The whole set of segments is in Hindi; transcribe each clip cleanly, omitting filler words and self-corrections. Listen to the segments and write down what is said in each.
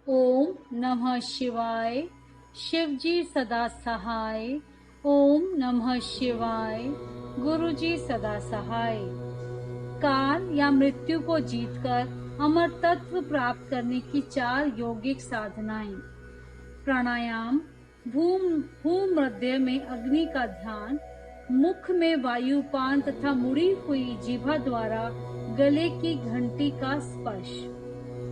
ओम नमः शिवाय। शिव जी सदा सहाय। ओम नमः शिवाय। गुरु जी सदा सहाय। काल या मृत्यु को जीतकर अमर तत्व प्राप्त करने की 4 योगिक साधनाएं। प्राणायाम। भूमध्य में अग्नि का ध्यान, मुख में वायुपान तथा मुड़ी हुई जीभा द्वारा गले की घंटी का स्पर्श।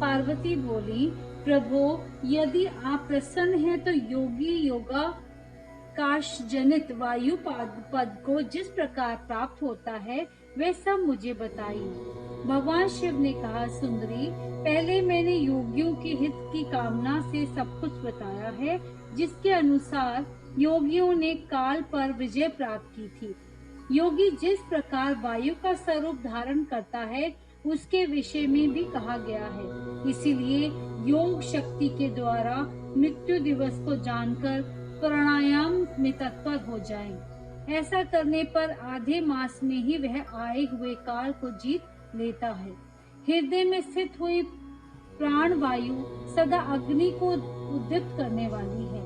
पार्वती बोली, प्रभु यदि आप प्रसन्न हैं तो योगी योगा काश जनित वायु पद को जिस प्रकार प्राप्त होता है वे सब मुझे बताइए। भगवान शिव ने कहा, सुंदरी, पहले मैंने योगियों के हित की कामना से सब कुछ बताया है, जिसके अनुसार योगियों ने काल पर विजय प्राप्त की थी। योगी जिस प्रकार वायु का स्वरूप धारण करता है उसके विषय में भी कहा गया है। इसीलिए योग शक्ति के द्वारा मृत्यु दिवस को जानकर प्राणायाम में तत्पर हो जाएं। ऐसा करने पर आधे मास में ही वह आए हुए काल को जीत लेता है। हृदय में स्थित हुई प्राण वायु सदा अग्नि को उद्दीप्त करने वाली है।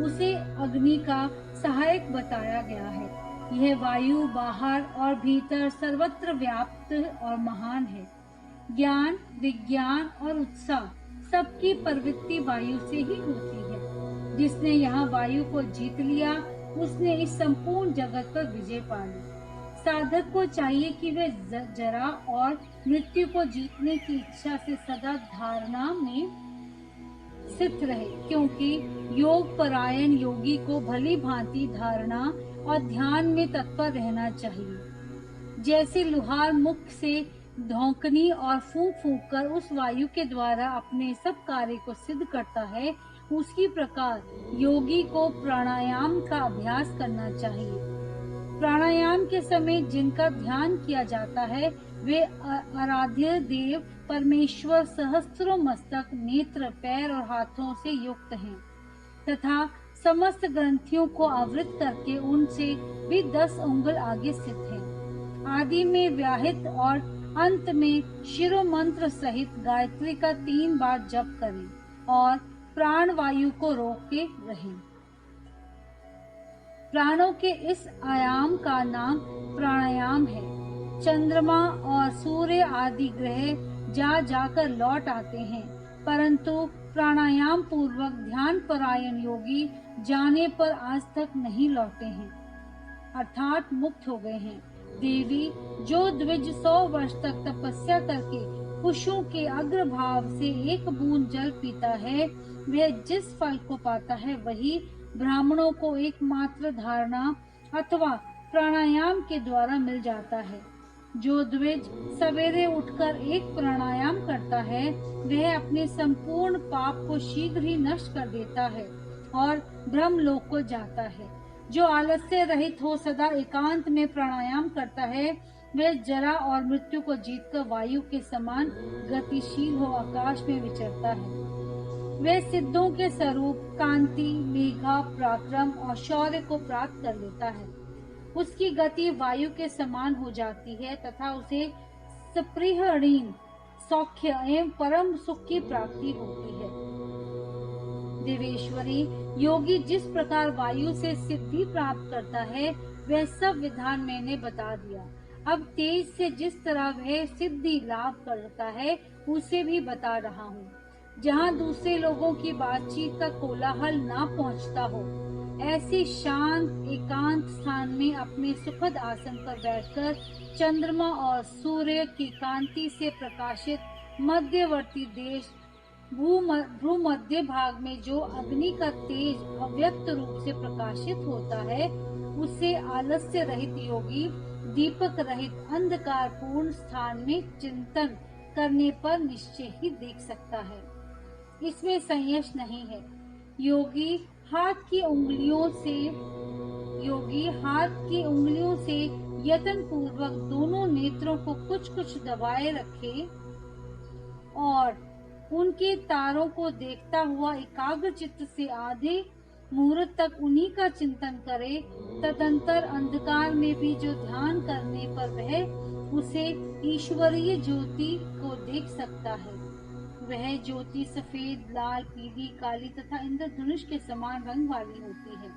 उसे अग्नि का सहायक बताया गया है। यह वायु बाहर और भीतर सर्वत्र व्याप्त और महान है। ज्ञान, विज्ञान और उत्साह सबकी प्रवृत्ति वायु से ही होती है। जिसने यहाँ वायु को जीत लिया उसने इस संपूर्ण जगत पर विजय पा ली। साधक को चाहिए कि वह जरा और मृत्यु को जीतने की इच्छा से सदा धारणा में स्थित रहे, क्योंकि योग परायण योगी को भली भांति धारणा और ध्यान में तत्पर रहना चाहिए। जैसे लुहार मुख से धौंकनी और फूंक फूंक कर उस वायु के द्वारा अपने सब कार्य को सिद्ध करता है, उसी प्रकार योगी को प्राणायाम का अभ्यास करना चाहिए। प्राणायाम के समय जिनका ध्यान किया जाता है वे आराध्य देव परमेश्वर सहस्त्रों मस्तक, नेत्र, पैर और हाथों से युक्त हैं तथा समस्त ग्रंथियों को आवृत करके उनसे भी 10 उंगल आगे स्थित हैं। आदि में व्याहित और अंत में शिरो मंत्र सहित गायत्री का 3 बार जप करें और प्राण वायु को रोक के रहें। प्राणों के इस आयाम का नाम प्राणायाम है। चंद्रमा और सूर्य आदि ग्रह जा जाकर लौट आते हैं, परंतु प्राणायाम पूर्वक ध्यान परायण योगी जाने पर आज तक नहीं लौटे हैं, अर्थात मुक्त हो गए हैं। देवी, जो द्विज 100 वर्ष तक तपस्या करके कुशों के अग्रभाव से एक बूंद जल पीता है, वह जिस फल को पाता है वही ब्राह्मणों को एकमात्र धारणा अथवा प्राणायाम के द्वारा मिल जाता है। जो द्विज सवेरे उठकर एक प्राणायाम करता है वह अपने संपूर्ण पाप को शीघ्र ही नष्ट कर देता है और ब्रह्म लोक को जाता है। जो आलस्य रहित हो सदा एकांत में प्राणायाम करता है वह जरा और मृत्यु को जीतकर वायु के समान गतिशील हो आकाश में विचरता है। वह सिद्धों के स्वरूप कांति, मेघा, पराक्रम और शौर्य को प्राप्त कर लेता है। उसकी गति वायु के समान हो जाती है तथा उसे सप्रिहणीन सौख्य एवं परम सुख की प्राप्ति होती है। देवेश्वरी, योगी जिस प्रकार वायु से सिद्धि प्राप्त करता है वह सब विधान मैंने बता दिया। अब तेज से जिस तरह वह सिद्धि लाभ करता है उसे भी बता रहा हूँ। जहाँ दूसरे लोगों की बातचीत का कोलाहल ना पहुँचता हो, ऐसे शांत एकांत स्थान में अपने सुखद आसन पर बैठकर चंद्रमा और सूर्य की कांति से प्रकाशित मध्यवर्ती देश भूमध्य भाग में जो अग्नि का तेज अव्यक्त रूप से प्रकाशित होता है उसे आलस्य रहित योगी दीपक रहित अंधकार पूर्ण स्थान में चिंतन करने पर निश्चय ही देख सकता है। इसमें संशय नहीं है। योगी हाथ की उंगलियों से यत्न पूर्वक दोनों नेत्रों को कुछ कुछ दबाए रखे और उनके तारों को देखता हुआ एकाग्र चित्त से आधे मुहूर्त तक उन्हीं का चिंतन करे। तदंतर अंधकार में भी जो ध्यान करने पर वह उसे ईश्वरीय ज्योति को देख सकता है। वह ज्योति सफेद, लाल, पीली, काली तथा इंद्रधनुष के समान रंग वाली होती है।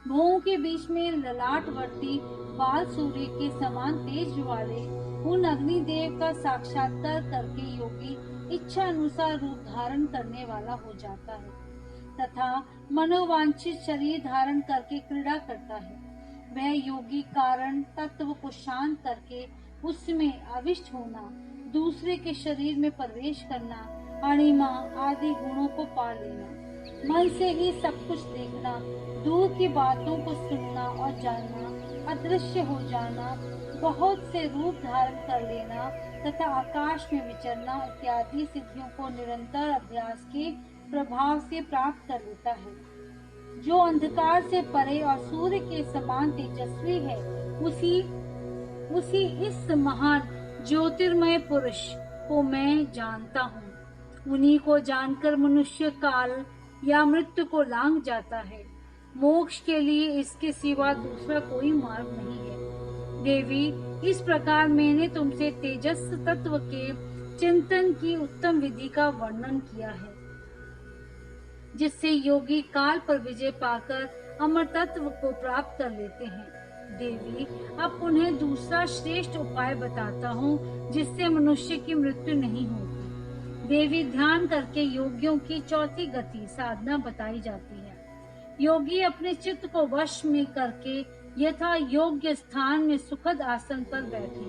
भौं के बीच में ललाटवर्ती बाल सूर्य के समान तेज वाले उन अग्निदेव का साक्षात्कार करके योगी इच्छा अनुसार रूप धारण करने वाला हो जाता है तथा मनोवांछित शरीर धारण करके क्रीड़ा करता है। वह योगी कारण तत्व को शांत करके उसमें अविष्ट होना, दूसरे के शरीर में प्रवेश करना, अणिमा आदि गुणों को पा लेना, मन से ही सब कुछ देखना, दूर की बातों को सुनना और जानना, अदृश्य हो जाना, बहुत से रूप धारण कर लेना तथा आकाश में विचरना इत्यादि सिद्धियों को निरंतर अभ्यास के प्रभाव से प्राप्त कर लेता है। जो अंधकार से परे और सूर्य के समान तेजस्वी है, उसी इस महान ज्योतिर्मय पुरुष को मैं जानता हूँ। उन्हीं को जानकर मनुष्य काल या मृत्यु को लांघ जाता है। मोक्ष के लिए इसके सिवा दूसरा कोई मार्ग नहीं है। देवी, इस प्रकार मैंने तुमसे तेजस तत्व के चिंतन की उत्तम विधि का वर्णन किया है, जिससे योगी काल पर विजय पाकर अमर तत्व को प्राप्त कर लेते हैं। देवी, अब उन्हें दूसरा श्रेष्ठ उपाय बताता हूँ, जिससे मनुष्य की मृत्यु नहीं होती। देवी, ध्यान करके योगियों की चौथी गति साधना बताई जाती है। योगी अपने चित्त को वश में करके यथा योग्य स्थान में सुखद आसन पर बैठे।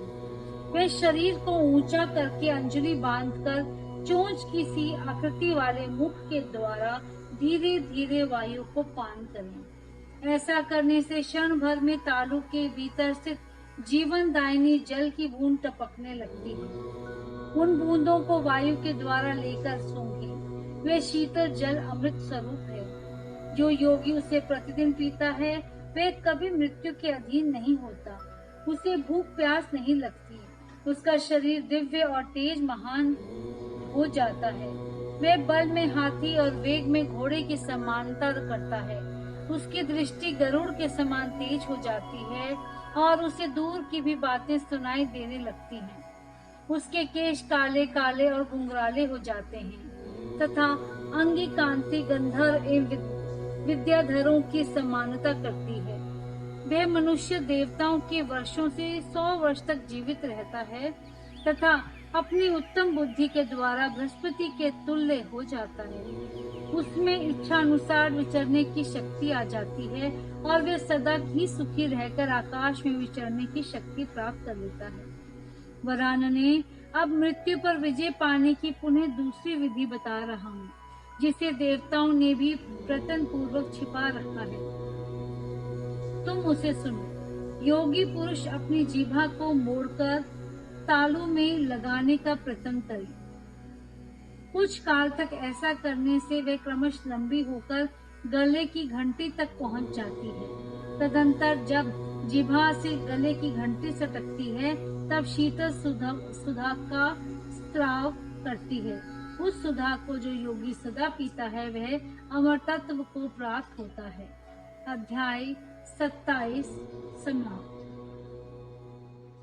वे शरीर को ऊंचा करके अंजलि बांधकर चोंच की सी आकृति वाले मुख के द्वारा धीरे धीरे वायु को पान करें। ऐसा करने से क्षण भर में तालु के भीतर से जीवनदायिनी जल की बूंद टपकने लगती है। उन बूंदों को वायु के द्वारा लेकर सूंघे। वे शीतल जल अमृत स्वरूप है। जो योगी उसे प्रतिदिन पीता है, वह कभी मृत्यु के अधीन नहीं होता। उसे भूख प्यास नहीं लगती। उसका शरीर दिव्य और तेज महान हो जाता है। वह बल में हाथी और वेग में घोड़े की समानता करता है। उसकी दृष्टि गरुड़ के समान तेज हो जाती है और उसे दूर की भी बातें सुनाई देने लगती हैं। उसके केश काले काले और घुंघराले हो जाते हैं तथा अंगी कांति गंधर्व एवं विद्याधरों की समानता करती है। वह मनुष्य देवताओं के वर्षों से 100 वर्ष तक जीवित रहता है तथा अपनी उत्तम बुद्धि के द्वारा बृहस्पति के तुल्य हो जाता है। उसमें इच्छा अनुसार विचरने की शक्ति आ जाती है और वह सदा ही सुखी रहकर आकाश में विचरने की शक्ति प्राप्त कर लेता है। वरानने, अब मृत्यु पर विजय पाने की पुनः दूसरी विधि बता रहा हूँ, जिसे देवताओं ने भी प्रयत्न पूर्वक छिपा रखा है। तुम उसे सुनो। योगी पुरुष अपनी जीभा को मोड़कर तालू में लगाने का प्रयत्न करे। कुछ काल तक ऐसा करने से वह क्रमश लंबी होकर गले की घंटी तक पहुंच जाती है। तदंतर जब जीभा से गले की घंटी सटकती है, तब शीतल सुधा का स्त्राव करती है। उस सुधा को जो योगी सदा पीता है, वह अमर तत्व को प्राप्त होता है। अध्याय 27 समाप्त।